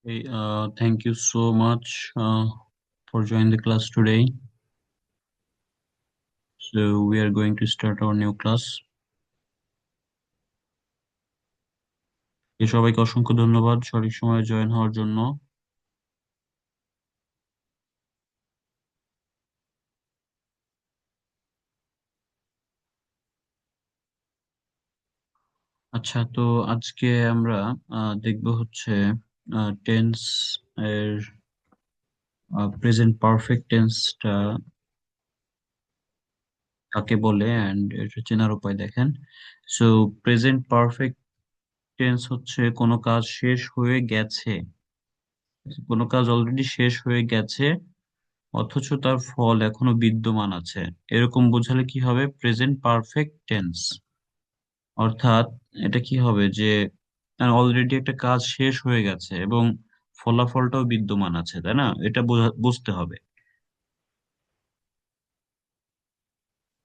Hey, thank you so much for joining the class today. So we are going to start our new class. সবাইকে অসংখ্য ধন্যবাদ সঠিক সময়ে join হওয়ার জন্য। আচ্ছা, তো আজকে আমরা দেখব হচ্ছে টেন্স এর প্রেজেন্ট পারফেক্ট টেন্সটা কাকে বলে এন্ড এটা চেনার উপায় দেখেন। সো প্রেজেন্ট পারফেক্ট টেন্স হচ্ছে কোনো কাজ শেষ হয়ে গেছে, কোনো কাজ অলরেডি শেষ হয়ে গেছে অথচ তার ফল এখনো বিদ্যমান আছে, এরকম বোঝালে কি হবে? Present perfect tense. অর্থাৎ এটা কি হবে যে অলরেডি একটা কাজ শেষ হয়ে গেছে এবং ফলাফলটাও বিদ্যমান আছে, তাই না? এটা বুঝতে হবে।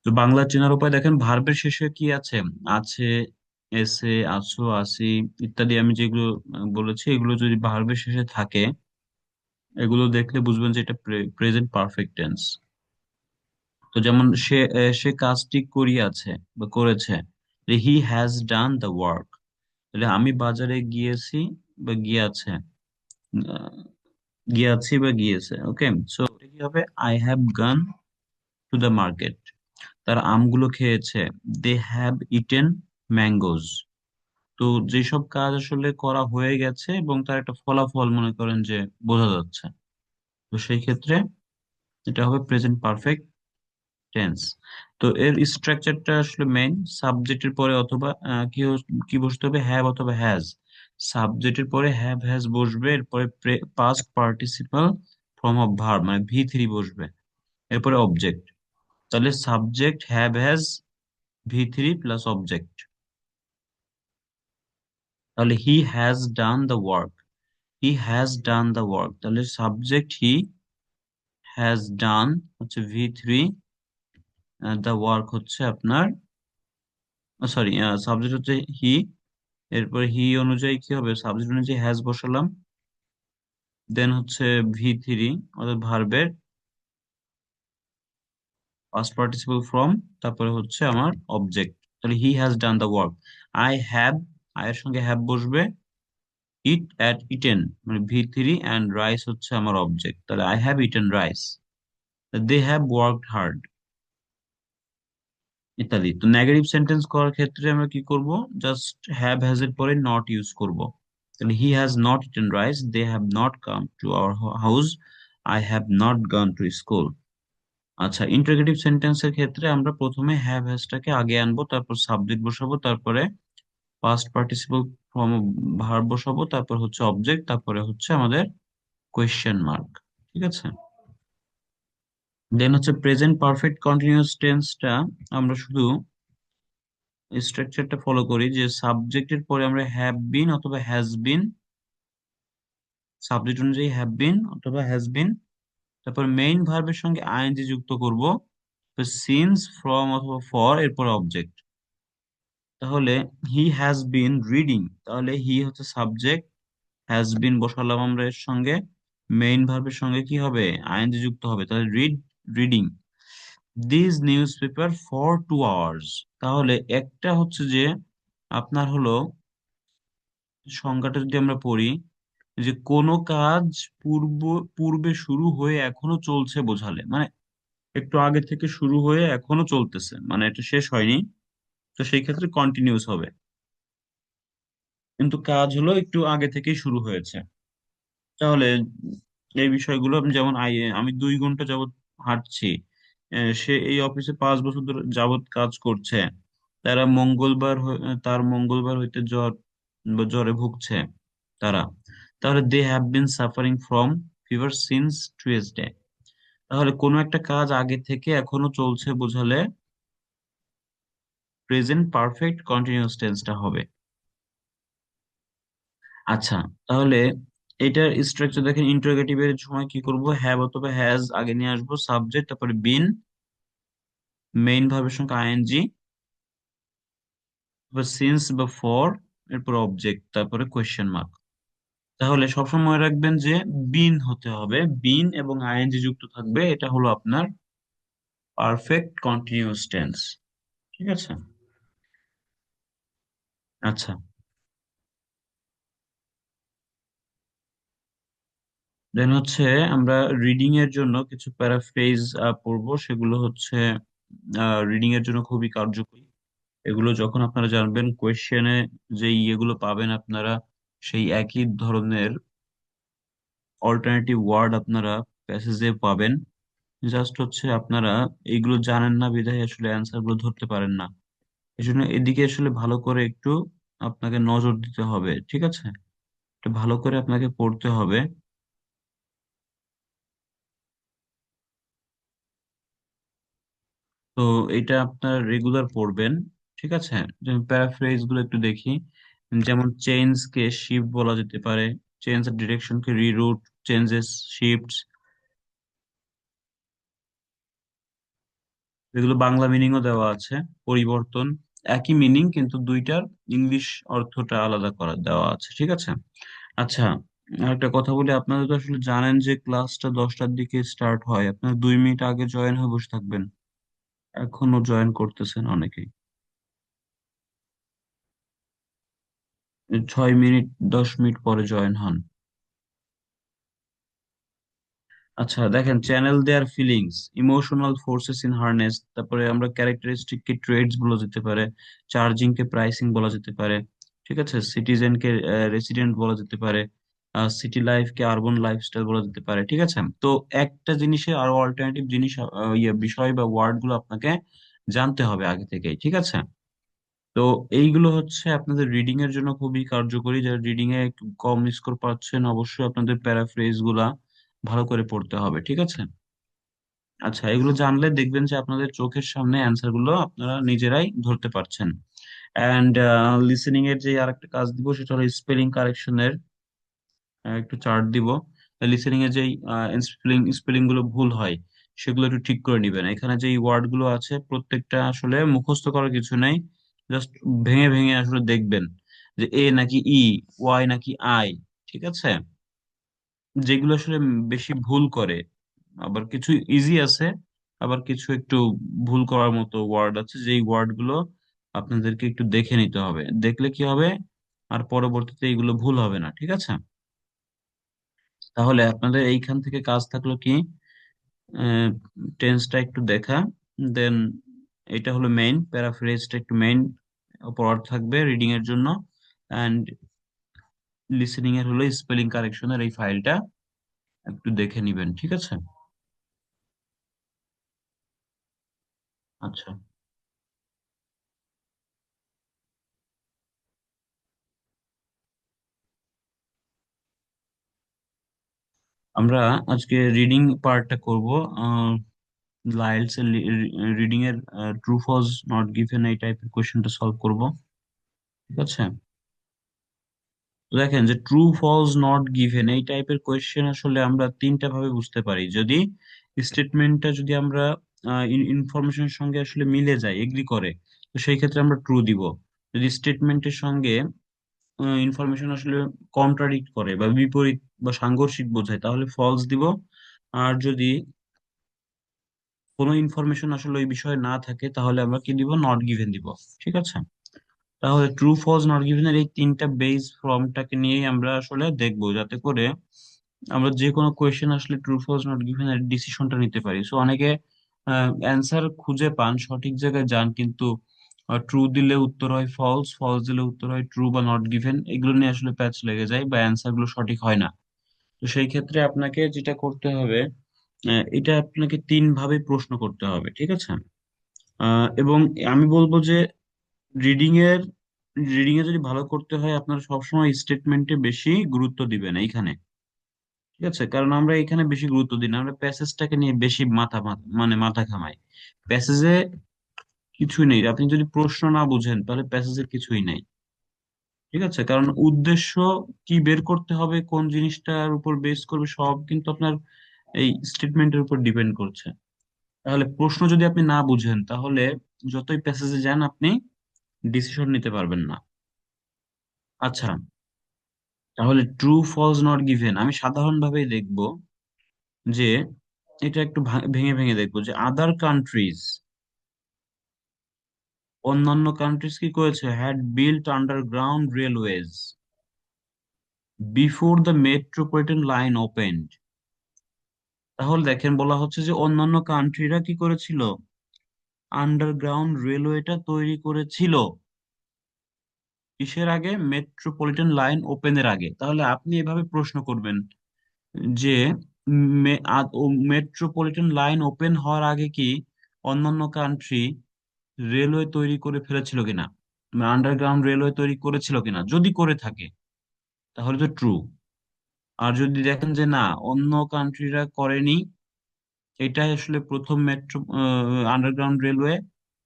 তো বাংলা চেনার উপায় দেখেন, ভার্বের শেষে কি আছে? আছে, এসে, আছো, আসি ইত্যাদি আমি যেগুলো বলেছি, এগুলো যদি ভার্বের শেষে থাকে, এগুলো দেখলে বুঝবেন যে এটা প্রেজেন্ট পারফেক্ট টেন্স। তো যেমন সে কাজটি করিয়াছে বা করেছে, হি হ্যাজ ডান দ্য ওয়ার্ক। তাহলে আমি বাজারে গিয়েছি বা গিয়াছে, আহ, গিয়াছি বা গিয়েছে। ওকে, সো এটা কি হবে? আই হ্যাভ গান টু দ্য মার্কেট। তার আমগুলো খেয়েছে, দে হ্যাভ ইটেন ম্যাঙ্গোজ। তো যেসব কাজ আসলে করা হয়ে গেছে এবং তার একটা ফলাফল মনে করেন যে বোঝা যাচ্ছে, তো সেই ক্ষেত্রে এটা হবে প্রেজেন্ট পারফেক্ট টেন্স। তো এর স্ট্রাকচারটা আসলে মেইন, সাবজেক্টের পরে অথবা কি বসতে হবে? হ্যাভ অথবা হ্যাজ। সাবজেক্টের পরে হ্যাভ হ্যাজ বসবে, এরপরে past participle form of verb মানে ভি থ্রি বসবে, এরপরে অবজেক্ট। তাহলে subject have has V three plus object. তাহলে he has done the work, he has done the work, তাহলে সাবজেক্ট হি, হ্যাজ ডান হচ্ছে V three, the work হচ্ছে আপনার, sorry, subject হচ্ছে হি, এরপরে হি অনুযায়ী কি হবে? সাবজেক্ট অনুযায়ী হ্যাজ বসালাম, দেন হচ্ছে ভি থ্রি অর্থাৎ ভার্বের পাস্ট পার্টিসিপল ফর্ম, তারপরে হচ্ছে আমার অবজেক্ট। তাহলে he has done the work. I have, আয়ের সঙ্গে হ্যাভ বসবে, ইট অ্যাট ইটেন মানে ভি থ্রি অ্যান্ড রাইস হচ্ছে আমার অবজেক্ট, তাহলে I have eaten rice. They have worked hard ইত্যাদি। তো নেগেটিভ সেন্টেন্স করার ক্ষেত্রে আমরা কি করব? জাস্ট হ্যাভ হ্যাজ এর পরে নট ইউজ করব। তাহলে he has not eaten rice, they have not come to our house, I have not gone to school. আচ্ছা, ইন্টারোগেটিভ সেন্টেন্সের ক্ষেত্রে আমরা প্রথমে হ্যাভ হ্যাজটাকে আগে আনবো, তারপর সাবজেক্ট বসাবো, তারপরে পাস্ট পার্টিসিপল ফর্ম ভার্ব বসাবো, তারপর হচ্ছে অবজেক্ট, তারপরে হচ্ছে আমাদের কোয়েশ্চেন মার্ক। ঠিক আছে? দেন হচ্ছে প্রেজেন্ট পারফেক্ট কন্টিনিউয়াস টেন্সটা আমরা শুধু স্ট্রাকচারটা ফলো করি যে সাবজেক্টের পরে আমরা হ্যাভ বিন অথবা হ্যাজ বিন, সাবজেক্ট অনুযায়ী হ্যাভ বিন অথবা হ্যাজ বিন, তারপর মেইন ভার্বের সঙ্গে আইএনজি যুক্ত করব, সিন্স, ফ্রম অথবা ফর, এরপর অবজেক্ট। তাহলে হি হ্যাজ বিন রিডিং, তাহলে হি হচ্ছে সাবজেক্ট, হ্যাজ বিন বসালাম আমরা এর সঙ্গে, মেইন ভার্বের সঙ্গে কি হবে? আইএনজি যুক্ত হবে, তাহলে read, reading this news paper for 2 hours. তাহলে একটা হচ্ছে যে আপনার হলো সংজ্ঞাটা যদি আমরা পড়ি, যে কোনো কাজ পূর্ব পূর্বে শুরু হয়ে এখনো চলছে বোঝালে, মানে একটু আগে থেকে শুরু হয়ে এখনো চলতেছে, মানে এটা শেষ হয়নি, তো সেই ক্ষেত্রে কন্টিনিউস হবে। কিন্তু কাজ হলো একটু আগে থেকেই শুরু হয়েছে। তাহলে এই বিষয়গুলো যেমন আমি 2 ঘন্টা যাবত হাঁটছি, সে এই অফিসে 5 বছর ধরে যাবত কাজ করছে, তারা তার মঙ্গলবার হইতে জ্বর বা জ্বরে ভুগছে তারা। তাহলে they have been suffering from fever since Tuesday. তাহলে কোনো একটা কাজ আগে থেকে এখনো চলছে বোঝালে প্রেজেন্ট পারফেক্ট কন্টিনিউয়াস টেন্সটা হবে। আচ্ছা, তাহলে এটার স্ট্রাকচার দেখেন, ইন্টারোগেটিভ এর সময় কি করব? হ্যাভ অথবা হ্যাজ আগে নিয়ে আসবো, সাবজেক্ট, তারপরে বিন, মেইন ভার্বের সঙ্গে আইএনজি, তারপর সিন্স বা ফর, এরপর অবজেক্ট, তারপরে কোয়েশ্চেন মার্ক। তাহলে সবসময় মনে রাখবেন যে বিন হতে হবে, বিন এবং আইএনজি যুক্ত থাকবে, এটা হলো আপনার পারফেক্ট কন্টিনিউয়াস টেন্স। ঠিক আছে। আচ্ছা, দেন হচ্ছে আমরা রিডিং এর জন্য কিছু প্যারাফ্রেজ পড়বো, সেগুলো হচ্ছে রিডিং এর জন্য খুবই কার্যকরী। এগুলো যখন আপনারা জানবেন কোয়েশ্চেনে যে ইয়েগুলো পাবেন আপনারা, সেই একই ধরনের অল্টারনেটিভ ওয়ার্ড আপনারা প্যাসেজে পাবেন। জাস্ট হচ্ছে আপনারা এইগুলো জানেন না বিধায় আসলে অ্যান্সার গুলো ধরতে পারেন না। এই জন্য এদিকে আসলে ভালো করে একটু আপনাকে নজর দিতে হবে, ঠিক আছে? এটা ভালো করে আপনাকে পড়তে হবে। তো এটা আপনার রেগুলার পড়বেন, ঠিক আছে? যেমন প্যারাফ্রেজ গুলো একটু দেখি। যেমন চেঞ্জ কে শিফট বলা যেতে পারে, চেঞ্জ এর ডিরেকশন কে রিরুট, চেঞ্জেস, শিফটস, এগুলো বাংলা মিনিংও দেওয়া আছে। পরিবর্তন, একই মিনিং কিন্তু দুইটার ইংলিশ অর্থটা আলাদা করা দেওয়া আছে, ঠিক আছে? আচ্ছা, একটা কথা বলি, আপনারা তো আসলে জানেন যে ক্লাসটা 10টার দিকে স্টার্ট হয়, আপনারা 2 মিনিট আগে জয়েন হয়ে বসে থাকবেন। এখনো জয়েন করতেছেন অনেকেই। 6 মিনিট, 10 মিনিট পরে জয়েন হন। আচ্ছা দেখেন, channel there feelings, emotional forces in harness, তারপরে আমরা ক্যারেক্টারিস্টিক কে ট্রেডস বলা যেতে পারে, চার্জিং কে প্রাইসিং বলা যেতে পারে, ঠিক আছে? সিটিজেন কে রেসিডেন্ট বলা যেতে পারে, সিটি লাইফ কে আরবান লাইফস্টাইল বলা যেতে পারে, ঠিক আছে? তো একটা জিনিসে আরো অল্টারনেটিভ জিনিস, বিষয় বা ওয়ার্ড গুলো আপনাকে জানতে হবে আগে থেকেই, ঠিক আছে? তো এইগুলো হচ্ছে আপনাদের রিডিং এর জন্য খুবই কার্যকরী। যারা রিডিং এ একটু কম স্কোর পাচ্ছেন, অবশ্যই আপনাদের প্যারাফ্রেজ গুলা ভালো করে পড়তে হবে, ঠিক আছে? আচ্ছা, এগুলো জানলে দেখবেন যে আপনাদের চোখের সামনে অ্যান্সার গুলো আপনারা নিজেরাই ধরতে পারছেন। অ্যান্ড লিসেনিং এর যে আরেকটা কাজ দিব, সেটা হলো স্পেলিং কারেকশনের একটু চার্ট দিব। লিসেনিং এর যে স্পেলিং স্পেলিং গুলো ভুল হয়, সেগুলো একটু ঠিক করে নিবেন। এখানে যে ওয়ার্ড গুলো আছে প্রত্যেকটা আসলে মুখস্থ করার কিছু নেই, জাস্ট ভেঙে ভেঙে আসলে দেখবেন যে এ নাকি ই, ওয়াই নাকি আই, ঠিক আছে? যেগুলো আসলে বেশি ভুল করে, আবার কিছু ইজি আছে, আবার কিছু একটু ভুল করার মতো ওয়ার্ড আছে, যেই ওয়ার্ড গুলো আপনাদেরকে একটু দেখে নিতে হবে। দেখলে কি হবে, আর পরবর্তীতে এইগুলো ভুল হবে না, ঠিক আছে? তাহলে আপনাদের এইখান থেকে কাজ থাকলো কি, টেন্সটা একটু দেখা, দেন এটা হলো মেইন, প্যারাফ্রেজটা একটু মেইন পড়ার থাকবে রিডিং এর জন্য, অ্যান্ড লিসেনিং এর হলো স্পেলিং কারেকশনের এই ফাইলটা একটু দেখে নিবেন, ঠিক আছে? আচ্ছা, আমরা আজকে রিডিং পার্টটা করব। লাইলস এর রিডিং এর ট্রু ফলস নট গিভেন এই টাইপের কোশ্চেনটা সলভ করব, ঠিক আছে? তো দেখেন যে ট্রু ফলস নট গিভেন এই টাইপের কোয়েশ্চেন আসলে আমরা তিনটা ভাবে বুঝতে পারি। যদি স্টেটমেন্টটা যদি আমরা ইনফরমেশনের সঙ্গে আসলে মিলে যায়, এগ্রি করে, তো সেই ক্ষেত্রে আমরা ট্রু দিব। যদি স্টেটমেন্টের সঙ্গে ইনফরমেশন আসলে কন্ট্রাডিক্ট করে বা বিপরীত বা সাংঘর্ষিক বোঝায়, তাহলে ফলস দিব। আর যদি কোনো ইনফরমেশন আসলে ওই বিষয়ে না থাকে, তাহলে আমরা কি দিব, নট গিভেন দিব, ঠিক আছে? তাহলে ট্রু ফলস নট গিভেন এর এই তিনটা বেস ফর্মটাকে নিয়েই আমরা আসলে দেখবো, যাতে করে আমরা যে কোনো কোয়েশ্চেন আসলে ট্রু ফলস নট গিভেন এর ডিসিশনটা নিতে পারি। সো অনেকে অ্যান্সার খুঁজে পান, সঠিক জায়গায় যান, কিন্তু ট্রু দিলে উত্তর হয় ফলস, ফলস দিলে উত্তর হয় ট্রু বা নট গিভেন, এগুলো নিয়ে আসলে প্যাচ লেগে যায় বা অ্যান্সার গুলো সঠিক হয় না। তো সেই ক্ষেত্রে আপনাকে যেটা করতে হবে, এটা আপনাকে তিন ভাবে প্রশ্ন করতে হবে, ঠিক আছে? এবং আমি বলবো যে রিডিং এর রিডিং এ যদি ভালো করতে হয়, আপনারা সবসময় স্টেটমেন্টে বেশি গুরুত্ব দিবেন এইখানে, ঠিক আছে? কারণ আমরা এখানে বেশি গুরুত্ব দিই না, আমরা প্যাসেজটাকে নিয়ে বেশি মানে মাথা ঘামাই। প্যাসেজে কিছুই নেই, আপনি যদি প্রশ্ন না বুঝেন তাহলে প্যাসেজে কিছুই নেই, ঠিক আছে? কারণ উদ্দেশ্য কি বের করতে হবে, কোন জিনিসটার উপর বেস করবে, সব কিন্তু আপনার এই স্টেটমেন্টের উপর ডিপেন্ড করছে। তাহলে প্রশ্ন যদি আপনি না বুঝেন, তাহলে যতই প্যাসেজে যান, আপনি ডিসিশন নিতে পারবেন না। আচ্ছা, তাহলে ট্রু ফলস নট গিভেন আমি সাধারণভাবেই দেখবো যে এটা একটু ভেঙে ভেঙে দেখবো যে আদার কান্ট্রিজ, অন্যান্য কান্ট্রিজ কি করেছে, had built underground railways before the metropolitan line opened. তাহলে দেখেন বলা হচ্ছে যে অন্যান্য কান্ট্রিরা কি করেছিল, আন্ডারগ্রাউন্ড রেলওয়েটা তৈরি করেছিল কিসের আগে, মেট্রোপলিটন লাইন ওপেনের আগে। তাহলে আপনি এভাবে প্রশ্ন করবেন যে মেট্রোপলিটন লাইন ওপেন হওয়ার আগে কি অন্যান্য কান্ট্রি রেলওয়ে তৈরি করে ফেলেছিল কিনা, আন্ডারগ্রাউন্ড রেলওয়ে তৈরি করেছিল কিনা। যদি করে থাকে তাহলে তো ট্রু। আর যদি দেখেন যে না, অন্য কান্ট্রিরা করেনি, এটাই আসলে প্রথম মেট্রো আন্ডারগ্রাউন্ড রেলওয়ে,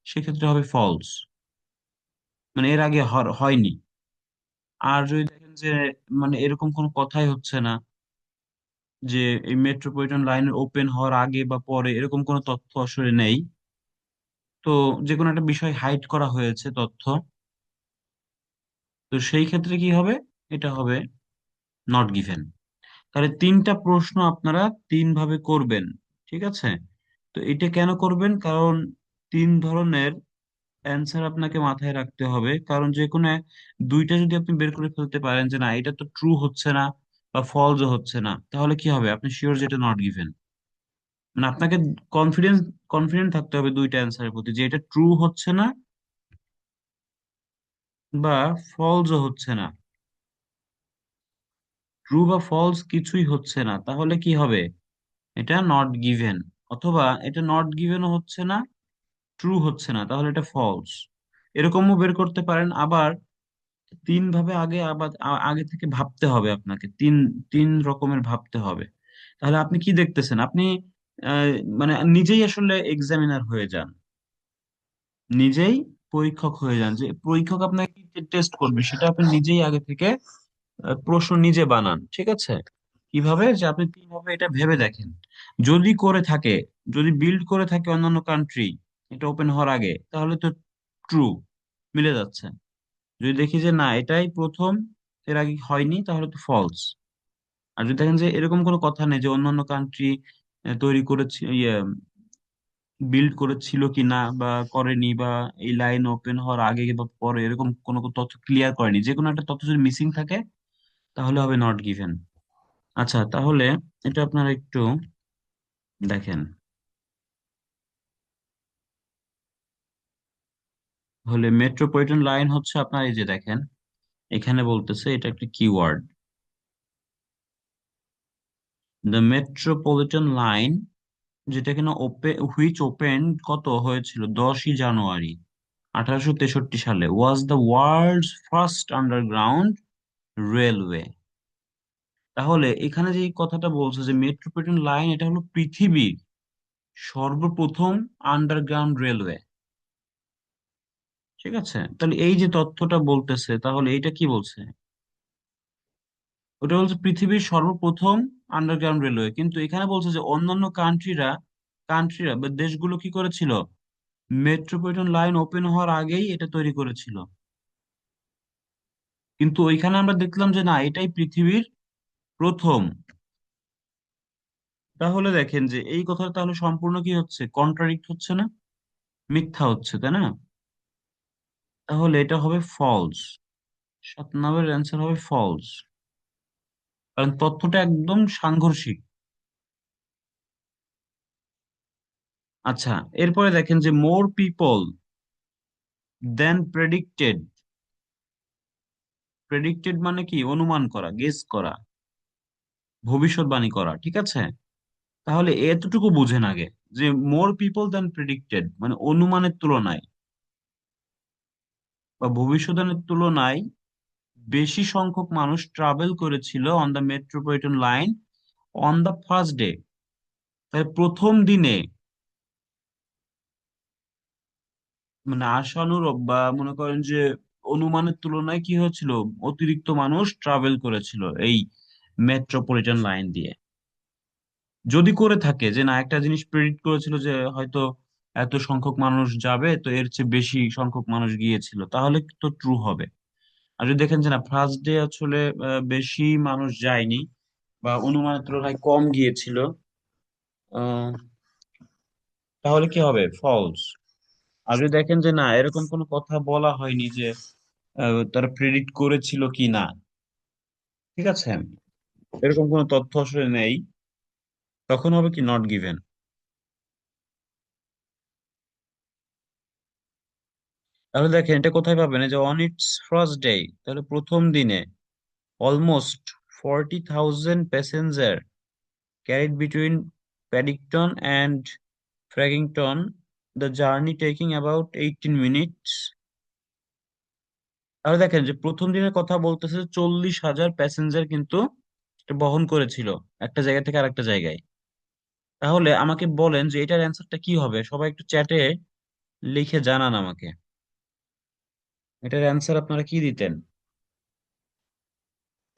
সেক্ষেত্রে হবে ফলস, মানে এর আগে হয়নি। আর যদি দেখেন যে মানে এরকম কোনো কথাই হচ্ছে না, যে এই মেট্রোপলিটন লাইনের ওপেন হওয়ার আগে বা পরে এরকম কোনো তথ্য আসলে নেই, তো যে কোনো একটা বিষয় হাইড করা হয়েছে তথ্য, তো সেই ক্ষেত্রে কি হবে, এটা হবে নট গিভেন। তাহলে তিনটা প্রশ্ন আপনারা তিন ভাবে করবেন, ঠিক আছে? তো এটা কেন করবেন, কারণ তিন ধরনের অ্যান্সার আপনাকে মাথায় রাখতে হবে। কারণ যে কোনো দুইটা যদি আপনি বের করে ফেলতে পারেন যে না এটা তো ট্রু হচ্ছে না বা ফলসও হচ্ছে না, তাহলে কি হবে, আপনি শিওর যেটা নট গিভেন। মানে আপনাকে কনফিডেন্স কনফিডেন্ট থাকতে হবে দুইটা অ্যান্সারের প্রতি, যে এটা ট্রু হচ্ছে না বা ফলসও হচ্ছে না। ট্রু বা ফলস কিছুই হচ্ছে না, তাহলে কি হবে, এটা নট গিভেন। অথবা এটা নট গিভেনও হচ্ছে না, ট্রু হচ্ছে না, তাহলে এটা ফলস। এরকমও বের করতে পারেন। আবার তিন ভাবে আগে আবার আগে থেকে ভাবতে হবে আপনাকে, তিন তিন রকমের ভাবতে হবে। তাহলে আপনি কি দেখতেছেন, আপনি আহ, মানে নিজেই আসলে এক্সামিনার হয়ে যান, নিজেই পরীক্ষক হয়ে যান, যে পরীক্ষক আপনাকে কি টেস্ট করবে সেটা আপনি নিজেই আগে থেকে প্রশ্ন নিজে বানান, ঠিক আছে? কিভাবে, যে আপনি কিভাবে এটা ভেবে দেখেন, যদি করে থাকে, যদি বিল্ড করে থাকে অন্যান্য কান্ট্রি এটা ওপেন হওয়ার আগে, তাহলে তো ট্রু, মিলে যাচ্ছে। যদি দেখি যে না এটাই প্রথম, এর আগে হয়নি, তাহলে তো ফলস। আর যদি দেখেন যে এরকম কোনো কথা নেই যে অন্যান্য কান্ট্রি তৈরি করেছে, ইয়ে বিল্ড করেছিল কিনা বা করেনি, বা এই লাইন ওপেন হওয়ার আগে বা পরে এরকম কোনো কোনো তথ্য ক্লিয়ার করেনি, যে কোনো একটা তথ্য যদি মিসিং থাকে তাহলে হবে নট গিভেন। আচ্ছা, তাহলে এটা আপনারা একটু দেখেন। হলে মেট্রোপলিটন লাইন হচ্ছে আপনার, এই যে দেখেন এখানে বলতেছে এটা একটা কিওয়ার্ড, দ্য মেট্রোপলিটন লাইন, যেটা কিনা হুইচ ওপেন কত হয়েছিল 10ই জানুয়ারি 1863 সালে, was the world's first underground railway. তাহলে এখানে যে এই কথাটা বলছে যে মেট্রোপলিটন লাইন, এটা হলো পৃথিবীর সর্বপ্রথম আন্ডারগ্রাউন্ড রেলওয়ে, ঠিক আছে? তাহলে এই যে তথ্যটা বলতেছে, তাহলে এইটা কি বলছে, ওটা বলছে পৃথিবীর সর্বপ্রথম আন্ডারগ্রাউন্ড রেলওয়ে, কিন্তু এখানে বলছে যে অন্যান্য কান্ট্রিরা বা দেশগুলো কি করেছিল, মেট্রোপলিটন লাইন ওপেন হওয়ার আগেই এটা তৈরি করেছিল। কিন্তু ওইখানে আমরা দেখলাম যে না এটাই পৃথিবীর প্রথম। তাহলে দেখেন যে এই কথাটা তাহলে সম্পূর্ণ কি হচ্ছে, কন্ট্রাডিক্ট হচ্ছে না, মিথ্যা হচ্ছে, তাই না? তাহলে এটা হবে ফলস, 7 নম্বরের অ্যান্সার হবে ফলস, কারণ তথ্যটা একদম সাংঘর্ষিক। আচ্ছা, এরপরে দেখেন যে মোর পিপল দেন প্রেডিক্টেড। প্রেডিক্টেড মানে কি, অনুমান করা, গেস করা, ভবিষ্যৎবাণী করা, ঠিক আছে? তাহলে এতটুকু বুঝেন আগে, যে মোর পিপল দেন প্রেডিক্টেড মানে অনুমানের তুলনায় বা ভবিষ্যৎবাণীর তুলনায় বেশি সংখ্যক মানুষ ট্রাভেল করেছিল on the metropolitan line on the first day. তাই প্রথম দিনে, মানে আশানুরূপ বা মনে করেন যে অনুমানের তুলনায় কি হয়েছিল, অতিরিক্ত মানুষ ট্রাভেল করেছিল এই মেট্রোপলিটন লাইন দিয়ে। যদি করে থাকে যে না একটা জিনিস প্রেডিক্ট করেছিল যে হয়তো এত সংখ্যক মানুষ যাবে, তো এর চেয়ে বেশি সংখ্যক মানুষ গিয়েছিল, তাহলে তো ট্রু হবে। আর যদি দেখেন যে না ফার্স্ট ডে আসলে বেশি মানুষ যায়নি বা অনুমানের তুলনায় কম গিয়েছিল, আহ, তাহলে কি হবে? ফলস। আর যদি দেখেন যে না এরকম কোনো কথা বলা হয়নি যে তারা প্রেডিক্ট করেছিল কি না, ঠিক আছে, এরকম কোনো তথ্য আসলে নেই, তখন হবে কি নট গিভেন। তাহলে দেখেন এটা কোথায় পাবেন, এই যে অন ইটস ফার্স্ট ডে, তাহলে প্রথম দিনে almost 40,000 passenger carried between Paddington and Farringdon, the journey taking about 18 minutes. তাহলে দেখেন যে প্রথম দিনের কথা বলতেছে 40,000 প্যাসেঞ্জার কিন্তু এটা বহন করেছিল একটা জায়গা থেকে আরেকটা জায়গায়। তাহলে আমাকে বলেন যে এটার অ্যান্সারটা কি হবে, সবাই একটু চ্যাটে লিখে জানান আমাকে এটার অ্যান্সার আপনারা কি দিতেন।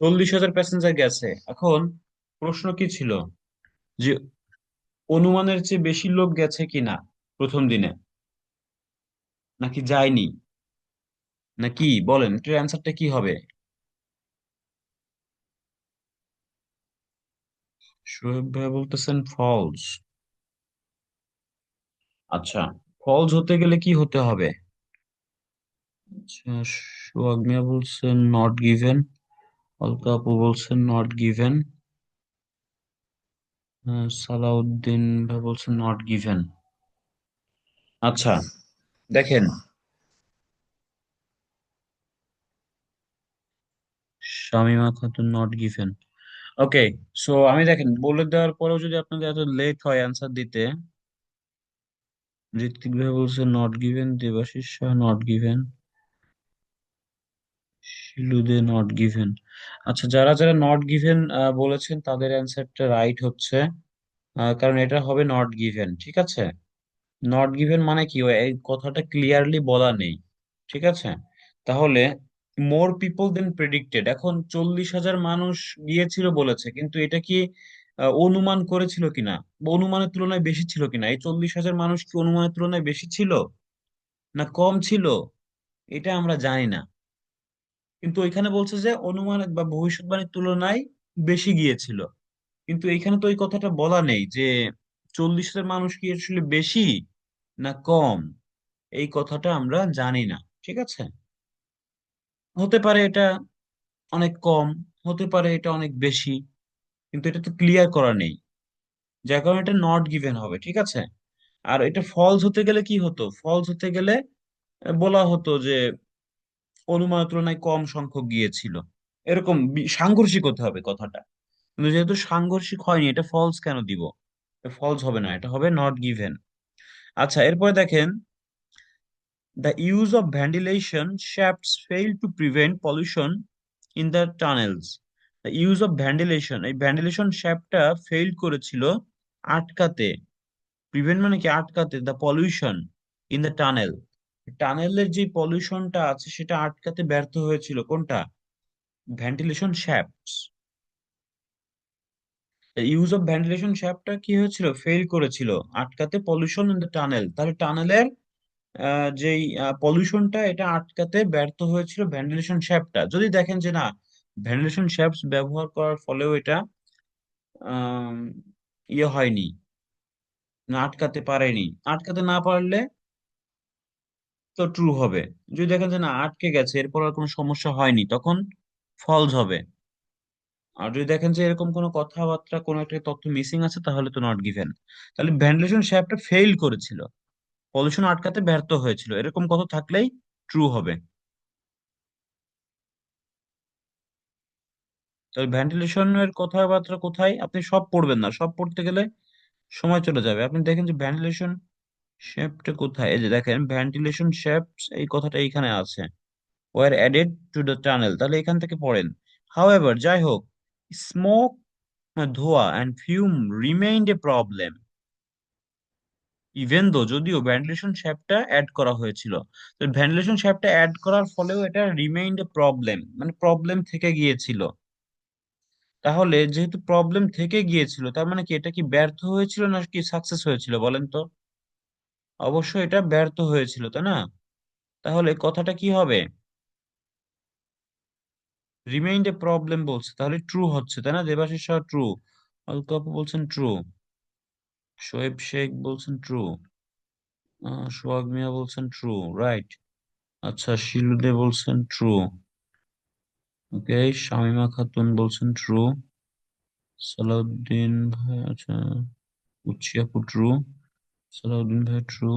40,000 প্যাসেঞ্জার গেছে। এখন প্রশ্ন কি ছিল, যে অনুমানের চেয়ে বেশি লোক গেছে কিনা প্রথম দিনে, নাকি যায়নি, নাকি বলেন এটার অ্যান্সারটা কি হবে? শোয়েব ভাই বলতেছেন ফলস। আচ্ছা, ফলস হতে গেলে কি হতে হবে? আচ্ছা, সোহাগ মিয়া বলছেন নট গিভেন, অলকা আপু বলছেন নট গিভেন, সালাউদ্দিন ভাই বলছেন নট গিভেন। আচ্ছা, দেখেন, Shamima Khatun not given. Okay, so আমি দেখেন বলে দেওয়ার পরেও যদি আপনাদের এত লেট হয় অ্যান্সার দিতে, ঋত্বিক ভাই বলছে not given, Debashish Shah not given, Shilude not given. আচ্ছা, যারা যারা নট গিভেন বলেছেন তাদের অ্যান্সারটা রাইট হচ্ছে, কারণ এটা হবে নট গিভেন, ঠিক আছে। নট গিভেন মানে কি, এই কথাটা ক্লিয়ারলি বলা নেই, ঠিক আছে। তাহলে মোর পিপল দেন প্রেডিক্টেড, এখন 40,000 মানুষ গিয়েছিল বলেছে, কিন্তু এটা কি অনুমান করেছিল কিনা বা অনুমানের তুলনায় বেশি ছিল কিনা, এই 40,000 মানুষ কি অনুমানের তুলনায় বেশি ছিল না কম ছিল, এটা আমরা জানি না। কিন্তু এখানে বলছে যে অনুমান বা ভবিষ্যৎবাণীর তুলনায় বেশি গিয়েছিল, কিন্তু এখানে তো ওই কথাটা বলা নেই যে 40,000 মানুষ কি আসলে বেশি না কম, এই কথাটা আমরা জানি না, ঠিক আছে। হতে পারে এটা অনেক কম, হতে পারে এটা অনেক বেশি, কিন্তু এটা তো ক্লিয়ার করা নেই, যার কারণে এটা নট গিভেন হবে, ঠিক আছে। আর এটা ফলস হতে গেলে কি হতো, ফলস হতে গেলে বলা হতো যে অনুমানের তুলনায় কম সংখ্যক গিয়েছিল, এরকম সাংঘর্ষিক হতে হবে কথাটা। কিন্তু যেহেতু সাংঘর্ষিক হয়নি, এটা ফলস কেন দিব? ফলস হবে না, এটা হবে নট গিভেন। আচ্ছা, এরপরে দেখেন, the use of ventilation shafts failed to prevent pollution in the tunnels. The use of ventilation, এই ভেন্টিলেশন শ্যাফটটা ফেইল করেছিল আটকাতে, প্রিভেন্ট মানে কি আটকাতে, the pollution in the tunnel, টানেলের যে পলিউশনটা আছে সেটা আটকাতে ব্যর্থ হয়েছিল কোনটা, ventilation shafts. Use of ventilation শ্যাফটটা কি হয়েছিল, ফেল করেছিল আটকাতে পলিউশন ইন দ্য টানেল, তাহলে টানেলের যেই পলিউশনটা এটা আটকাতে ব্যর্থ হয়েছিল ভেন্টিলেশন শ্যাফটটা। যদি দেখেন যে না ভেন্টিলেশন শ্যাফট ব্যবহার করার ফলেও এটা আম, ইয়ে হয়নি, না আটকাতে পারেনি, আটকাতে না পারলে তো ট্রু হবে। যদি দেখেন যে না আটকে গেছে এরপর আর কোনো সমস্যা হয়নি, তখন ফলস হবে। আর যদি দেখেন যে এরকম কোনো কথাবার্তা কোনো একটা তথ্য মিসিং আছে, তাহলে তো নট গিভেন। তাহলে ভেন্টিলেশন শ্যাফটটা ফেইল করেছিল, পলিউশন আটকাতে ব্যর্থ হয়েছিল, এরকম কথা থাকলেই ট্রু হবে। তাহলে ভেন্টিলেশনের কথাবার্তা কোথায়, আপনি সব পড়বেন না, সব পড়তে গেলে সময় চলে যাবে। আপনি দেখেন যে ভেন্টিলেশন শ্যাফটটা কোথায়, এই যে দেখেন ভেন্টিলেশন শ্যাফট, এই কথাটা এইখানে আছে, war added to the tunnel, তাহলে এখান থেকে পড়েন। হাউএভার, যাই হোক, স্মোক, ধোঁয়া and fume remained A problem, even though, যদিও ভেন্টিলেশন শ্যাফটটা অ্যাড করা হয়েছিল। তো ভেন্টিলেশন শ্যাফটটা অ্যাড করার ফলেও এটা রিমেইন্ড এ প্রবলেম, মানে প্রবলেম থেকে গিয়েছিল। তাহলে যেহেতু প্রবলেম থেকে গিয়েছিল, তার মানে কি এটা কি ব্যর্থ হয়েছিল না কি সাকসেস হয়েছিল বলেন তো? অবশ্যই এটা ব্যর্থ হয়েছিল, তাই না? তাহলে কথাটা কি হবে, রিমেইন্ড এ প্রবলেম বলছে, তাহলে ট্রু হচ্ছে তাই না? দেবাশিস সাহা ট্রু, অলকা আপু বলছেন ট্রু, শোয়েব শেখ বলছেন ট্রু, সোহাগ মিয়া বলছেন ট্রু, রাইট। আচ্ছা, শিলুদে বলছেন ট্রু। ওকে, শামিমা খাতুন বলছেন ট্রু। সালাউদ্দিন ভাই, আচ্ছা, উচ্ছি আপু ট্রু, সালাউদ্দিন ভাই ট্রু,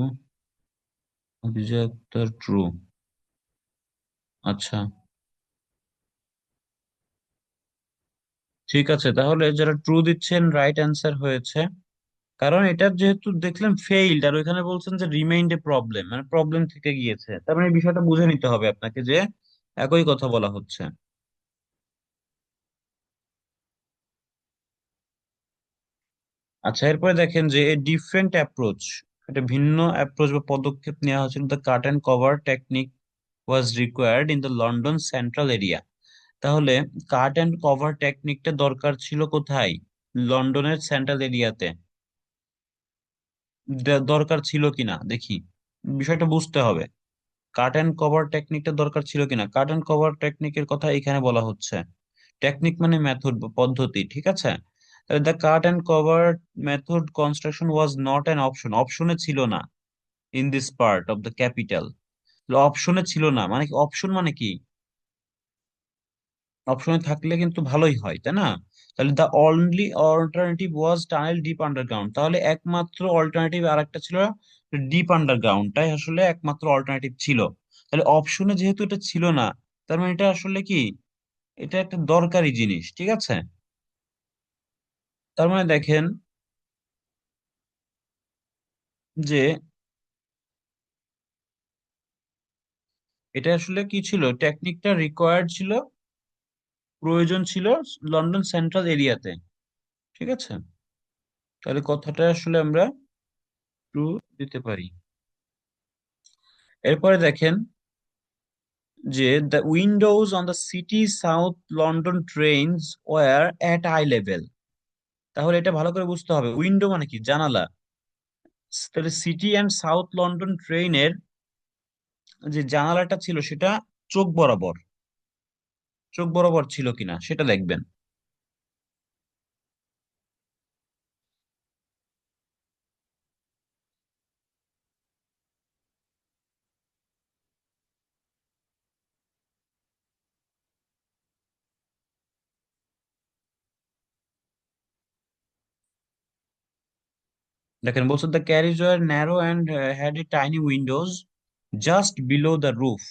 হাফিজা আক্তার ট্রু। আচ্ছা, ঠিক আছে, তাহলে যারা ট্রু দিচ্ছেন রাইট অ্যান্সার হয়েছে। কারণ এটা যেহেতু দেখলেন ফেইল্ড, আর ওইখানে বলছেন যে রিমেইন্ড এ প্রবলেম, মানে প্রবলেম থেকে গিয়েছে, তার মানে এই বিষয়টা বুঝে নিতে হবে আপনাকে যে একই কথা বলা হচ্ছে। আচ্ছা, এরপরে দেখেন যে ডিফারেন্ট অ্যাপ্রোচ, একটা ভিন্ন অ্যাপ্রোচ বা পদক্ষেপ নেওয়া হয়েছিল, the cut and cover technique was required in the London central area. তাহলে কাট অ্যান্ড কভার টেকনিকটা দরকার ছিল কোথায়? লন্ডনের সেন্ট্রাল এরিয়াতে। দরকার ছিল কিনা দেখি, বিষয়টা বুঝতে হবে। কাট অ্যান্ড কভার টেকনিকটা দরকার ছিল কিনা, কাট অ্যান্ড কভার টেকনিকের কথা এখানে বলা হচ্ছে। টেকনিক মানে মেথড বা পদ্ধতি, ঠিক আছে? The cut and cover method construction was not an option, অপশনে ছিল না in this part of the capital. অপশনে ছিল না মানে কি? অপশন মানে কি? অপশনে থাকলে কিন্তু ভালোই হয় তাই না? তাহলে the only alternative was tunnel deep underground, তাহলে একমাত্র অল্টারনেটিভ আর একটা ছিল ডিপ আন্ডারগ্রাউন্ডটাই আসলে একমাত্র অল্টারনেটিভ ছিল। তাহলে অপশনে যেহেতু এটা ছিল না, তার মানে এটা আসলে কি, এটা একটা দরকারি জিনিস, ঠিক আছে? তার মানে দেখেন যে এটা আসলে কি ছিল, টেকনিকটা রিকোয়ার্ড ছিল, প্রয়োজন ছিল লন্ডন সেন্ট্রাল এরিয়াতে, ঠিক আছে? তাহলে কথাটা আসলে আমরা ট্রু দিতে পারি। এরপরে দেখেন যে the windows on the city south London trains were at eye level. তাহলে এটা ভালো করে বুঝতে হবে, উইন্ডো মানে কি? জানালা। তাহলে সিটি অ্যান্ড সাউথ লন্ডন ট্রেনের যে জানালাটা ছিল সেটা চোখ বরাবর, চোখ বরাবর ছিল কিনা সেটা দেখবেন। দেখেন বলছে the carriage were narrow and had a tiny windows just below the roof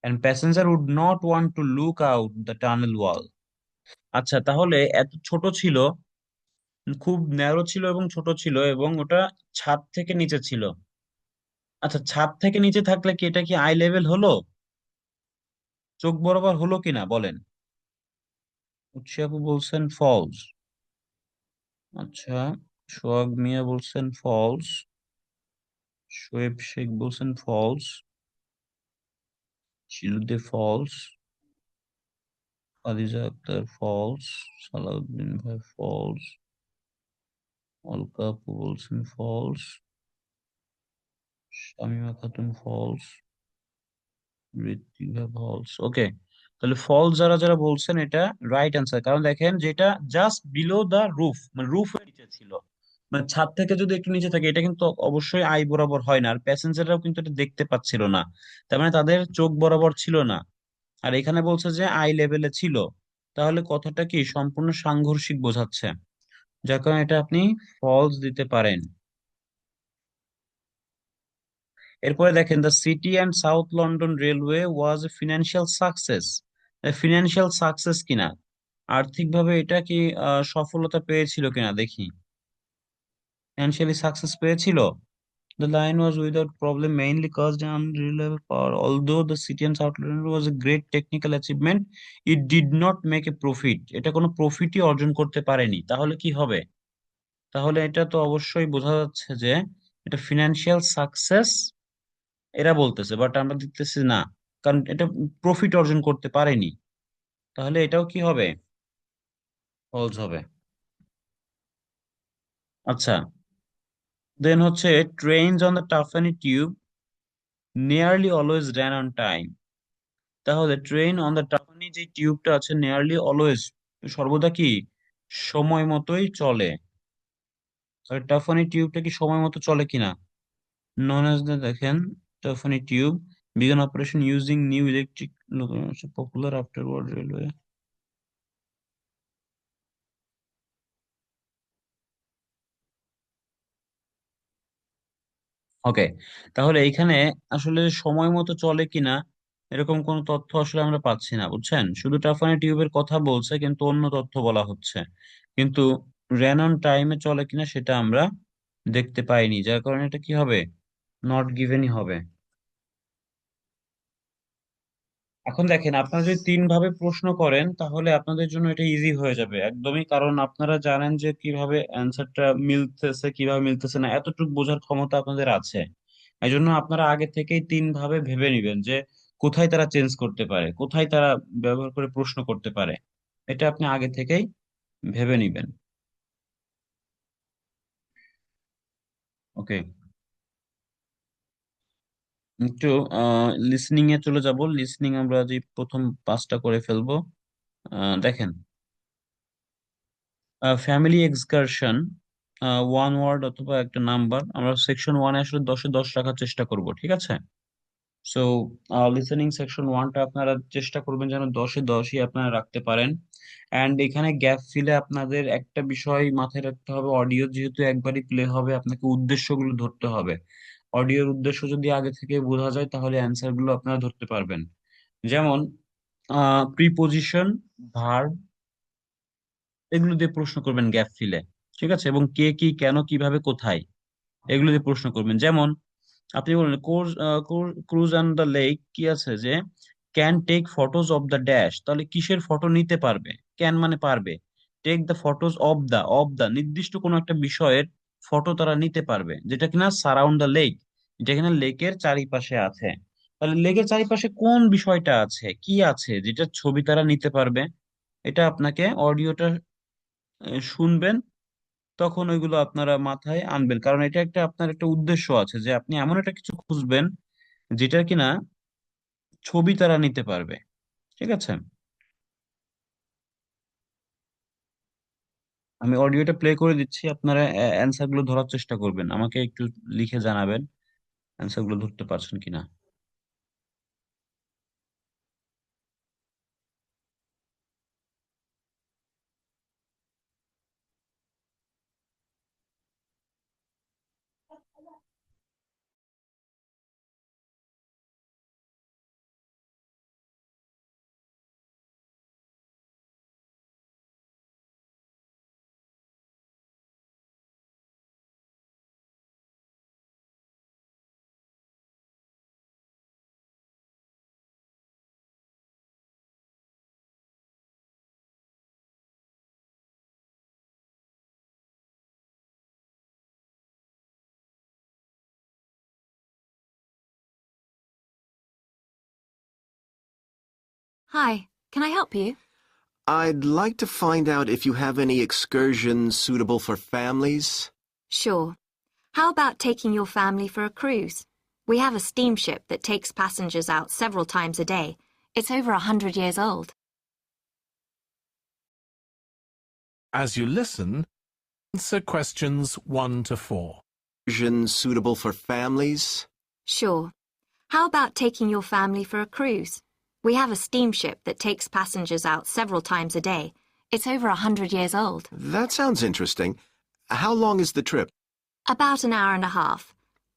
and passenger would not want to look out the tunnel wall. আচ্ছা, তাহলে এত ছোট ছিল, খুব ন্যারো ছিল এবং ছোট ছিল, এবং ওটা ছাদ থেকে নিচে ছিল। আচ্ছা, ছাদ থেকে নিচে থাকলে কি এটা কি আই লেভেল হলো? চোখ বরাবর হলো কিনা বলেন? উৎসী আপু বলছেন ফলস। আচ্ছা, সোহাগ মিয়া বলছেন ফলস, শোয়েব শেখ বলছেন false, Shilude false, Khadija Akhtar false, Salauddin ভাই ফলস, অলকা আপু বলছেন false, Shamima Khatun false, Ritwika false. Okay, তাহলে ফলস যারা যারা বলছেন এটা রাইট অ্যান্সার, কারণ দেখেন যেটা জাস্ট বিলো দা রুফ, মানে রুফের নিচে ছিল, মানে ছাদ থেকে যদি একটু নিচে থাকে এটা কিন্তু অবশ্যই আই বরাবর হয় না, আর প্যাসেঞ্জাররাও কিন্তু এটা দেখতে পাচ্ছিল না, তার মানে তাদের চোখ বরাবর ছিল না। আর এখানে বলছে যে আই লেভেলে ছিল, তাহলে কথাটা কি সম্পূর্ণ সাংঘর্ষিক বোঝাচ্ছে, যার কারণে এটা আপনি ফলস দিতে পারেন। এরপরে দেখেন the city and south London railway was A financial success. Financial success কিনা, আর্থিকভাবে এটা কি সফলতা পেয়েছিল কিনা দেখি। ফিনান্সিয়ালি সাকসেস পেয়েছিল। The line was without problem, mainly caused an unreliable power. Although the city and South London was a great technical achievement, it did not make a profit. এটা কোনো প্রফিটই অর্জন করতে পারেনি, তাহলে কি হবে? তাহলে এটা তো অবশ্যই বোঝা যাচ্ছে যে এটা ফিনান্সিয়াল সাকসেস এরা বলতেছে, বাট আমরা দেখতেছি না, কারণ এটা প্রফিট অর্জন করতে পারেনি, তাহলে এটাও কি হবে? ফলস হবে। আচ্ছা, দেন হচ্ছে trains on the twopenny tube nearly always ran on time. তাহলে ট্রেন অন দ্য টাউনি যে টিউবটা আছে নিয়ারলি অলওয়েজ, সর্বদা কি সময় মতোই চলে। টাফানি টিউবটা কি সময় মতো চলে কিনা, নন এজ দ্য দেখেন twopenny tube began operation using new electric popular afterward railway. Okay, তাহলে এইখানে আসলে সময় মতো চলে কিনা এরকম কোনো তথ্য আসলে আমরা পাচ্ছি না, বুঝছেন? শুধু টাফানি টিউবের কথা বলছে কিন্তু অন্য তথ্য বলা হচ্ছে, কিন্তু রেন অন টাইমে চলে কিনা সেটা আমরা দেখতে পাইনি, যার কারণে এটা কি হবে, নট গিভেনই হবে। এখন দেখেন, আপনারা যদি তিন ভাবে প্রশ্ন করেন তাহলে আপনাদের জন্য এটা ইজি হয়ে যাবে একদমই, কারণ আপনারা জানেন যে কিভাবে অ্যান্সারটা মিলতেছে কিভাবে মিলতেছে না, এতটুকু বোঝার ক্ষমতা আপনাদের আছে। এই জন্য আপনারা আগে থেকেই তিন ভাবে ভেবে নিবেন যে কোথায় তারা চেঞ্জ করতে পারে, কোথায় তারা ব্যবহার করে প্রশ্ন করতে পারে, এটা আপনি আগে থেকেই ভেবে নিবেন। ওকে, একটু লিসনিং এ চলে যাব। লিসনিং আমরা যে প্রথম পাঁচটা করে ফেলবো। দেখেন, ফ্যামিলি এক্সকারশন, ওয়ান ওয়ার্ড অথবা একটা নাম্বার, আমরা সেকশন ওয়ানে আসলে 10-এ 10 রাখার চেষ্টা করব, ঠিক আছে? সো লিসেনিং সেকশন ওয়ানটা আপনারা চেষ্টা করবেন যেন 10-এ 10ই আপনারা রাখতে পারেন। অ্যান্ড এখানে গ্যাপ ফিলে আপনাদের একটা বিষয় মাথায় রাখতে হবে, অডিও যেহেতু একবারই প্লে হবে আপনাকে উদ্দেশ্যগুলো ধরতে হবে। অডিওর উদ্দেশ্য যদি আগে থেকে বোঝা যায় তাহলে অ্যান্সার গুলো আপনারা ধরতে পারবেন। যেমন প্রিপোজিশন, ভার্ব, এগুলো দিয়ে প্রশ্ন করবেন গ্যাপ ফিলে, ঠিক আছে? এবং কে কি কেন কিভাবে কোথায়, এগুলো দিয়ে প্রশ্ন করবেন। যেমন আপনি বলেন ক্রুজ অন দ্য লেক, কি আছে যে can take photos of the dash, তাহলে কিসের ফটো নিতে পারবে, ক্যান মানে পারবে, take the photos of the নির্দিষ্ট কোনো একটা বিষয়ের ফটো তারা নিতে পারবে, যেটা কিনা সারাউন্ড দ্য লেক, যেটা কিনা লেকের চারিপাশে আছে। তাহলে লেকের চারিপাশে কোন বিষয়টা আছে, কি আছে যেটা ছবি তারা নিতে পারবে, এটা আপনাকে অডিওটা শুনবেন, তখন ওইগুলো আপনারা মাথায় আনবেন, কারণ এটা একটা আপনার একটা উদ্দেশ্য আছে যে আপনি এমন একটা কিছু খুঁজবেন যেটা কিনা ছবি তারা নিতে পারবে, ঠিক আছে? আমি অডিওটা প্লে করে দিচ্ছি, আপনারা অ্যান্সার গুলো ধরার চেষ্টা করবেন, আমাকে একটু লিখে জানাবেন অ্যান্সার গুলো ধরতে পারছেন কিনা। Hi, can I help you? I'd like to find out if you have any excursions suitable for families. Sure. How about taking your family for a cruise? We have a steamship that takes passengers out several times a day. It's over 100 years old. As you listen, answer questions 1 to 4. Excursions suitable for families. Sure. How about taking your family for a cruise? We have a steamship that takes passengers out several times a day. It's over 100 years old. That sounds interesting. How long is the trip? About an hour and a half.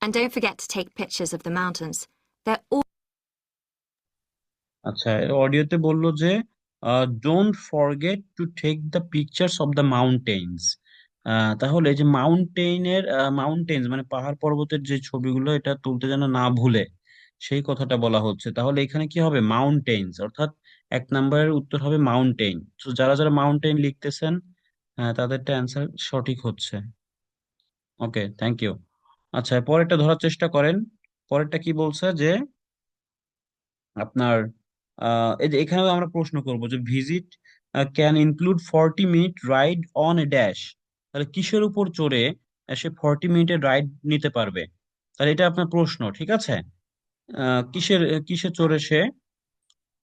And don't forget to take pictures of the mountains. They're all আচ্ছা, অডিওতে বললো যে don't forget to take the pictures of the mountains. তাহলে এই যে mountains মানে পাহাড় পর্বতের যে ছবিগুলো, এটা তুলতে যেন না ভুলে, সেই কথাটা বলা হচ্ছে। তাহলে এখানে কি হবে, মাউন্টেন্স, অর্থাৎ এক নম্বরের উত্তর হবে মাউন্টেন। তো যারা যারা মাউন্টেন লিখতেছেন তাদেরটা অ্যান্সার সঠিক হচ্ছে। ওকে, থ্যাংক ইউ। আচ্ছা, পরেরটা ধরার চেষ্টা করেন। পরেরটা কি বলছে যে আপনার এই যে এখানেও আমরা প্রশ্ন করব যে visit can include 40 minute ride on a dash, তাহলে কিসের উপর চড়ে সে 40 মিনিটের রাইড নিতে পারবে, তাহলে এটা আপনার প্রশ্ন, ঠিক আছে? কিসের কিসে চড়ে সে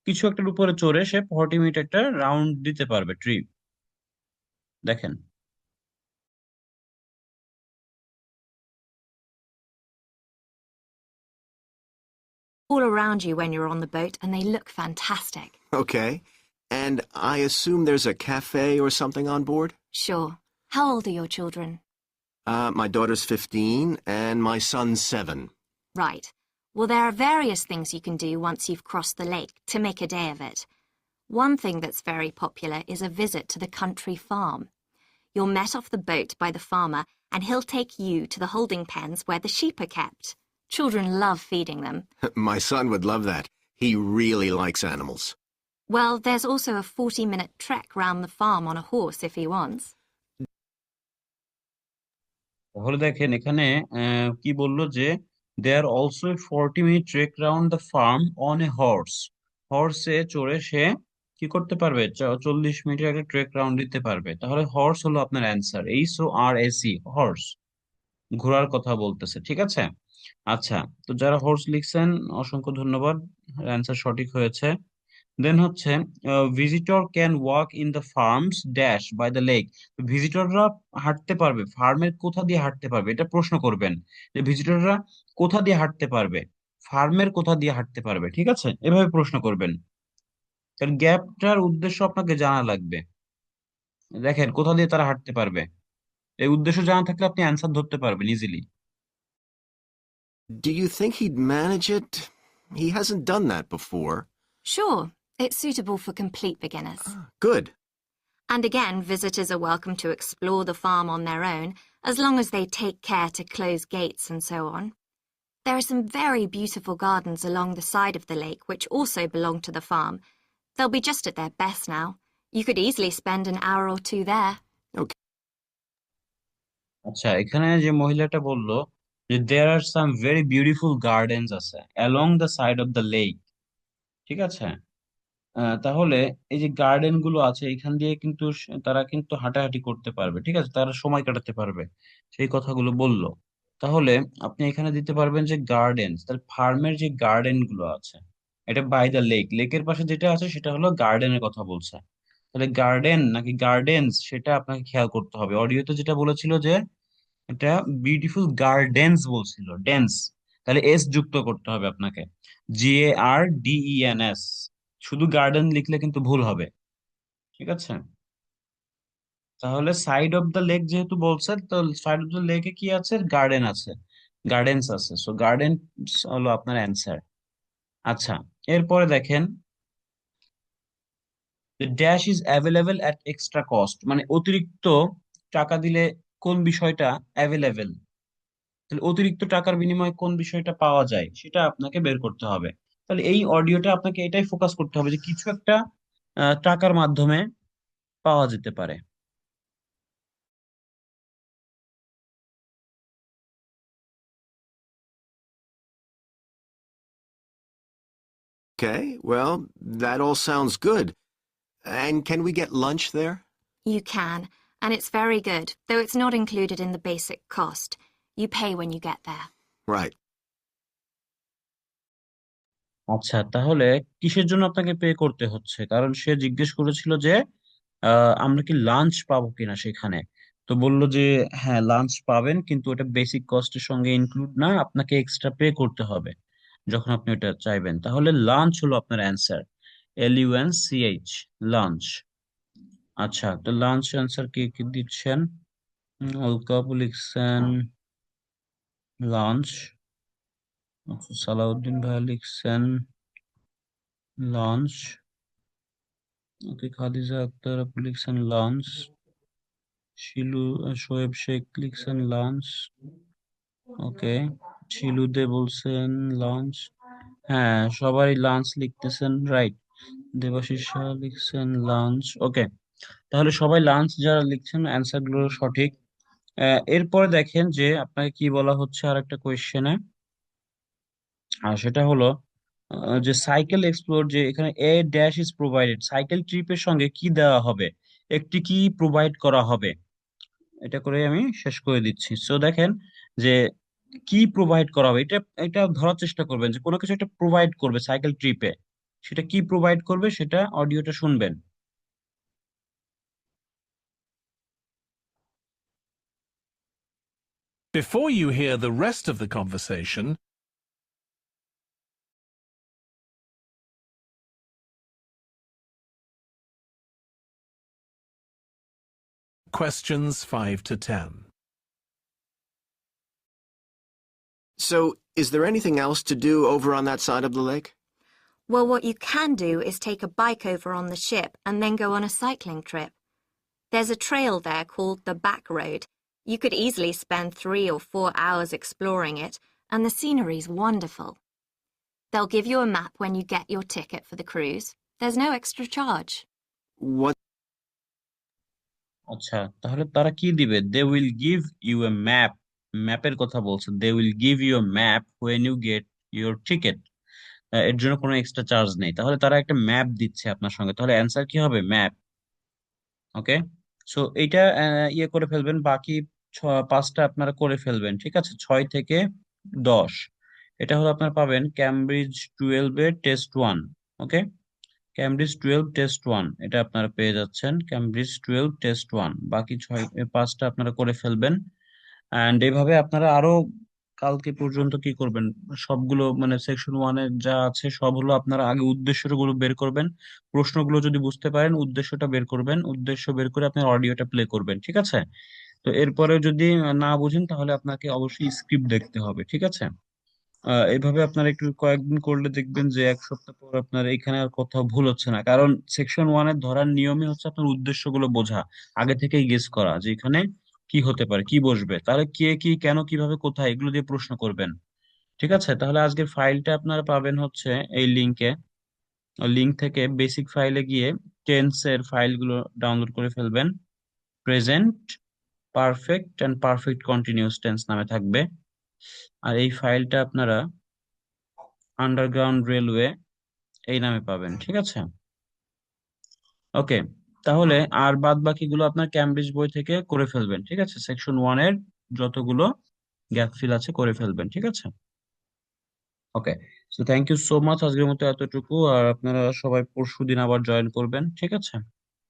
কিছু একটার উপরে চড়ে সে 40 মিনিট একটা রাউন্ড দিতে পারবে, ট্রিপ। দেখেন, All around you when you're on the boat, and they look fantastic. Okay. And I assume there's a cafe or something on board? Sure. How old are your children? My daughter's 15 and my son's 7. Right. Well, there are various things you can do once you've crossed the lake to make a day of it. One thing that's very popular is a visit to the country farm. You're met off the boat by the farmer, and he'll take you to the holding pens where the sheep are kept. Children love feeding them. My son would love that. He really likes animals. Well, there's also a 40-minute trek round the farm on a horse if he wants. তাহলে দেখেন এখানে কি বললো যে there also 40 minute trek round the farm on a horse. হর্সে চড়ে সে কি করতে পারবে? 40 মিনিটের একটা ট্রেক রাউন্ড দিতে পারবে। তাহলে হর্স হলো আপনার অ্যান্সার, HORSE, হর্স, ঘোড়ার কথা বলতেছে, ঠিক আছে। আচ্ছা, তো যারা হর্স লিখছেন অসংখ্য ধন্যবাদ, অ্যান্সার সঠিক হয়েছে। দেন হচ্ছে visitor can walk in the farms dash by the lake. ভিজিটররা হাঁটতে পারবে, ফার্মের কোথা দিয়ে হাঁটতে পারবে, এটা প্রশ্ন করবেন যে ভিজিটররা কোথা দিয়ে হাঁটতে পারবে, ফার্মের কোথা দিয়ে হাঁটতে পারবে, ঠিক আছে, এভাবে প্রশ্ন করবেন। কারণ গ্যাপটার উদ্দেশ্য আপনাকে জানা লাগবে। দেখেন কোথা দিয়ে তারা হাঁটতে পারবে, এই উদ্দেশ্য জানা থাকলে আপনি অ্যান্সার ধরতে পারবেন easily. Do you think he'd manage it? He hasn't done that before. Sure, it's suitable for complete beginners. Good. And again, visitors are welcome to explore the farm on their own, as long as they take care to close gates and so on. There are some very beautiful gardens along the side of the lake which also belong to the farm. They'll be just at their best now. You could easily spend an hour or two there. আচ্ছা, এখানে যে মহিলাটা বললো যে দেয়ার আর some very beautiful Gardens আছে along the side of the lake, ঠিক আছে। তাহলে এই যে গার্ডেন গুলো আছে এখান দিয়ে কিন্তু তারা কিন্তু হাঁটাহাঁটি করতে পারবে, ঠিক আছে, তারা সময় কাটাতে পারবে, সেই কথাগুলো বললো। তাহলে আপনি এখানে দিতে পারবেন যে গার্ডেন, তাহলে ফার্মের যে গার্ডেন গুলো আছে এটা বাই দ্য লেক, লেকের পাশে যেটা আছে সেটা হলো গার্ডেনের কথা বলছে। তাহলে গার্ডেন নাকি গার্ডেন্স সেটা আপনাকে খেয়াল করতে হবে। অডিওতে যেটা বলেছিল যে এটা বিউটিফুল গার্ডেন্স বলছিল, ডেন্স, তাহলে এস যুক্ত করতে হবে আপনাকে, GARDENS। শুধু গার্ডেন লিখলে কিন্তু ভুল হবে, ঠিক আছে। তাহলে সাইড অফ দ্য লেক যেহেতু বলছে, তো সাইড অফ দ্য লেকে কি আছে? গার্ডেন আছে, গার্ডেন্স আছে, সো গার্ডেন হলো আপনার অ্যান্সার। আচ্ছা, এরপরে দেখেন dash is available at extra cost, মানে অতিরিক্ত টাকা দিলে কোন বিষয়টা অ্যাভেলেবেল, তাহলে অতিরিক্ত টাকার বিনিময়ে কোন বিষয়টা পাওয়া যায় সেটা আপনাকে বের করতে হবে। তাহলে এই অডিওটা আপনাকে এটাই ফোকাস করতে হবে যে কিছু একটা টাকার মাধ্যমে পাওয়া যেতে পারে। Okay, well, that all sounds good. And can we get lunch there? You can, and it's very good, though it's not included in the basic cost. You pay when you get there. Right. আচ্ছা, তাহলে কিসের জন্য আপনাকে pay করতে হচ্ছে? কারণ সে জিজ্ঞেস করেছিল যে আমরা কি লাঞ্চ পাবো কিনা সেখানে। তো বললো যে হ্যাঁ লাঞ্চ পাবেন, কিন্তু ওটা বেসিক কস্টের সঙ্গে ইনক্লুড না, আপনাকে এক্সট্রা পে করতে হবে যখন আপনি ওটা চাইবেন। তাহলে লাঞ্চ হলো আপনার অ্যান্সার, LUNCH, লাঞ্চ। আচ্ছা, তো লাঞ্চ অ্যান্সার কি কি দিচ্ছেন? অলকা আপু লিখছেন লাঞ্চ। আচ্ছা, সালাউদ্দিন ভাইয়া লিখছেন লাঞ্চ। ওকে, খাদিজা আক্তার আপু লিখছেন লাঞ্চ। শিলু শোয়েব শেখ লিখছেন লাঞ্চ। ওকে, শিলুদে বলছেন লাঞ্চ। হ্যাঁ, সবাই লাঞ্চ লিখতেছেন, রাইট। দেবাশিস সাহা লিখছেন লাঞ্চ। ওকে, তাহলে সবাই লাঞ্চ যারা লিখছেন অ্যান্সার গুলো সঠিক। এরপরে দেখেন যে আপনাকে কি বলা হচ্ছে আর একটা কোয়েশ্চেনে, আর সেটা হলো যে সাইকেল এক্সপ্লোর, যে এখানে a dash is provided, cycle ট্রিপের সঙ্গে কি দেওয়া হবে, একটি কি প্রোভাইড করা হবে, এটা করে আমি শেষ করে দিচ্ছি। সো দেখেন যে কি প্রোভাইড করা হবে, এটা এটা ধরার চেষ্টা করবেন যে কোনো কিছু একটা প্রোভাইড করবে সাইকেল ট্রিপে। সেটা কি প্রোভাইড করবে সেটা অডিওটা শুনবেন। Before you hear the rest of the conversation, questions 5 to 10. So, is there anything else to do over on that side of the lake? Well, what you can do is take a bike over on the ship and then go on a cycling trip. There's a trail there called the Back Road. You could easily spend 3 or 4 hours exploring it, and the scenery's wonderful. They'll give you a map when you get your ticket for the cruise. There's no extra charge. What? আচ্ছা, তাহলে তারা কি দিবে? They will give you a map. ম্যাপের কথা বলছে। They will give you a map when you get your ticket. এর জন্য কোনো এক্সট্রা চার্জ নেই। তাহলে তারা একটা ম্যাপ দিচ্ছে আপনার সঙ্গে, তাহলে অ্যান্সার কি হবে? ম্যাপ। ওকে, সো এইটা ইয়ে করে ফেলবেন, বাকি 5টা আপনারা করে ফেলবেন, ঠিক আছে? 6 থেকে 10, এটা হলো আপনারা পাবেন ক্যামব্রিজ 12-এর টেস্ট 1। ওকে, ক্যামব্রিজ 12 টেস্ট 1 এটা আপনারা পেয়ে যাচ্ছেন, ক্যামব্রিজ 12 টেস্ট 1। বাকি 5টা আপনারা করে ফেলবেন। অ্যান্ড এভাবে আপনারা আরো কালকে পর্যন্ত কি করবেন, সবগুলো মানে সেকশন 1-এর যা আছে সব হলো আপনারা আগে উদ্দেশ্যগুলো বের করবেন। প্রশ্নগুলো যদি বুঝতে পারেন উদ্দেশ্যটা বের করবেন, উদ্দেশ্য বের করে আপনার অডিওটা প্লে করবেন, ঠিক আছে? তো এরপরে যদি না বুঝেন তাহলে আপনাকে অবশ্যই স্ক্রিপ্ট দেখতে হবে, ঠিক আছে? এইভাবে আপনারা একটু কয়েকদিন করলে দেখবেন যে 1 সপ্তাহ পর আপনার এখানে আর কোথাও ভুল হচ্ছে না। কারণ সেকশন 1-এর ধরার নিয়মই হচ্ছে আপনার উদ্দেশ্যগুলো বোঝা, আগে থেকেই গেস করা যে এখানে কি হতে পারে, কি বসবে, তাহলে কে কি কেন কিভাবে কোথায় এগুলো দিয়ে প্রশ্ন করবেন, ঠিক আছে? তাহলে আজকের ফাইলটা আপনারা পাবেন হচ্ছে এই লিংকে। লিংক থেকে বেসিক ফাইলে গিয়ে টেন্স এর ফাইলগুলো ডাউনলোড করে ফেলবেন। Present perfect and perfect continuous tense নামে থাকবে। আর এই ফাইলটা আপনারা আন্ডারগ্রাউন্ড রেলওয়ে এই নামে পাবেন, ঠিক আছে? ওকে, তাহলে আর বাদ বাকিগুলো আপনার ক্যামব্রিজ বই থেকে করে ফেলবেন, ঠিক আছে? সেকশন 1-এর যতগুলো গ্যাপ ফিল আছে করে ফেলবেন, ঠিক আছে? Okay, so thank you so much, আজকের মতো এতটুকু। আর আপনারা সবাই পরশুদিন আবার জয়েন করবেন, ঠিক আছে?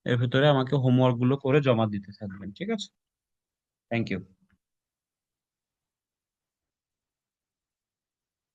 এর ভিতরে আমাকে হোমওয়ার্ক গুলো করে জমা দিতে থাকবেন, ঠিক আছে? Thank you.